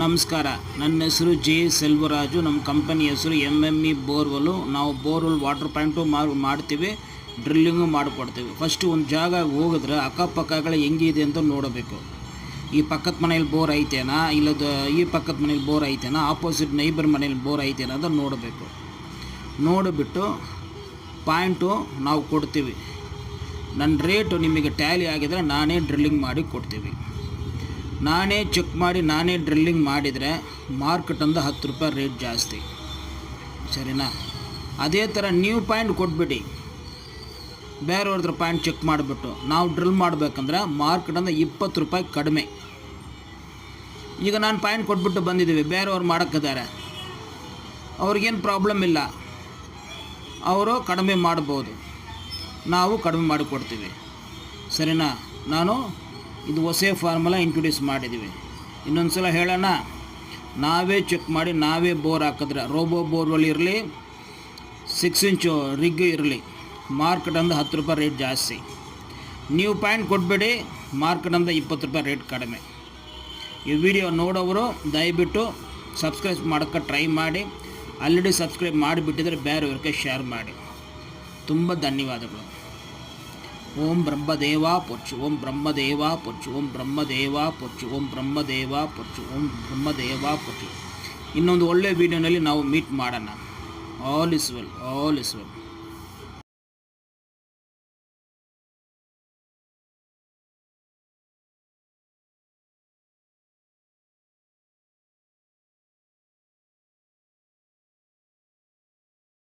ನಮಸ್ಕಾರ. ನನ್ನ ಹೆಸರು ಜೆ ಸೆಲ್ವರಾಜು. ನಮ್ಮ ಕಂಪನಿ ಹೆಸರು MME ಬೋರ್ವೆಲ್ಲು. ನಾವು ಬೋರ್ವೆಲ್ ವಾಟರ್ ಪಾಯಿಂಟು ಮಾಡ್ತೀವಿ, ಡ್ರಿಲ್ಲಿಂಗು ಮಾಡಿಕೊಡ್ತೀವಿ. ಫಸ್ಟು ಒಂದು ಜಾಗ ಹೋಗಿದ್ರೆ ಅಕ್ಕಪಕ್ಕಗಳು ಹೆಂಗಿದೆ ಅಂತ ನೋಡಬೇಕು. ಈ ಪಕ್ಕದ ಮನೇಲಿ ಬೋರ್ ಐತೇನಾ, ಇಲ್ಲದ ಈ ಪಕ್ಕದ ಮನೇಲಿ ಬೋರ್ ಐತೇನಾ, ಆಪೋಸಿಟ್ ನೈಬರ್ ಮನೇಲಿ ಬೋರ್ ಐತೇನಾ ಅಂತ ನೋಡಬೇಕು. ನೋಡಿಬಿಟ್ಟು ಪಾಯಿಂಟು ನಾವು ಕೊಡ್ತೀವಿ. ನನ್ನ ರೇಟು ನಿಮಗೆ ಟ್ಯಾಲಿ ಆಗಿದರೆ ನಾನೇ ಡ್ರಿಲ್ಲಿಂಗ್ ಮಾಡಿ ಕೊಡ್ತೀವಿ. ನಾನೇ ಚೆಕ್ ಮಾಡಿ ನಾನೇ ಡ್ರಿಲ್ಲಿಂಗ್ ಮಾಡಿದರೆ ಮಾರ್ಕೆಟಂದು 10 ರೂಪಾಯಿ ರೇಟ್ ಜಾಸ್ತಿ, ಸರಿನಾ? ಅದೇ ಥರ ನೀವು ಪಾಯಿಂಟ್ ಕೊಟ್ಬಿಟ್ಟು ಬೇರೆಯವ್ರದ್ರ ಪಾಯಿಂಟ್ ಚೆಕ್ ಮಾಡಿಬಿಟ್ಟು ನಾವು ಡ್ರಿಲ್ ಮಾಡಬೇಕಂದ್ರೆ ಮಾರ್ಕೆಟಂದು 20 ರೂಪಾಯಿ ಕಡಿಮೆ. ಈಗ ನಾನು ಪಾಯಿಂಟ್ ಕೊಟ್ಬಿಟ್ಟು ಬಂದಿದ್ದೀವಿ, ಬೇರೆಯವ್ರು ಮಾಡೋಕ್ಕಿದ್ದಾರೆ, ಅವ್ರಿಗೇನು ಪ್ರಾಬ್ಲಮ್ ಇಲ್ಲ, ಅವರು ಕಡಿಮೆ ಮಾಡ್ಬೋದು, ನಾವು ಕಡಿಮೆ ಮಾಡಿಕೊಡ್ತೀವಿ, ಸರಿನಾ? ನಾನು ಇದು ಹೊಸ ಫಾರ್ಮುಲಾ ಇಂಟ್ರೊಡ್ಯೂಸ್ ಮಾಡಿದ್ದೀವಿ. ಇನ್ನೊಂದು ಸಲ ಹೇಳೋಣ, ನಾವೇ ಚೆಕ್ ಮಾಡಿ ನಾವೇ ಬೋರ್ ಹಾಕಿದ್ರೆ, ರೋಬೋ ಬೋರ್ವೆಲ್ ಇರಲಿ, 6 ಇಂಚು ರಿಗ್ ಇರಲಿ, ಮಾರ್ಕೆಟಂದು 10 ರೂಪಾಯಿ ರೇಟ್ ಜಾಸ್ತಿ. ನೀವು ಪಾಯಿಂಟ್ ಕೊಟ್ಬಿಡಿ, ಮಾರ್ಕೆಟಂದು 20 ರೂಪಾಯಿ ರೇಟ್ ಕಡಿಮೆ. ಈ ವಿಡಿಯೋ ನೋಡೋರು ದಯವಿಟ್ಟು ಸಬ್ಸ್ಕ್ರೈಬ್ ಮಾಡೋಕ್ಕೆ ಟ್ರೈ ಮಾಡಿ. ಆಲ್ರೆಡಿ ಸಬ್ಸ್ಕ್ರೈಬ್ ಮಾಡಿಬಿಟ್ಟಿದ್ರೆ ಬೇರೆಯವ್ರಿಗೆ ಶೇರ್ ಮಾಡಿ. ತುಂಬ ಧನ್ಯವಾದಗಳು. ಓಂ ಬ್ರಹ್ಮದೇವ ಪೊಚ್ಚು, ಓಂ ಬ್ರಹ್ಮದೇವ ಪೊಚ್ಚು, ಓಂ ಬ್ರಹ್ಮದೇವ ಪೊಚ್ಚು, ಓಂ ಬ್ರಹ್ಮದೇವ ಪೊಚ್ಚು, ಓಂ ಬ್ರಹ್ಮದೇವ ಪೊಚ್ಚು. ಇನ್ನೊಂದು ಒಳ್ಳೆಯ ವೀಡಿಯೋನಲ್ಲಿ ನಾವು ಮೀಟ್ ಮಾಡೋಣ. All is well, all is well.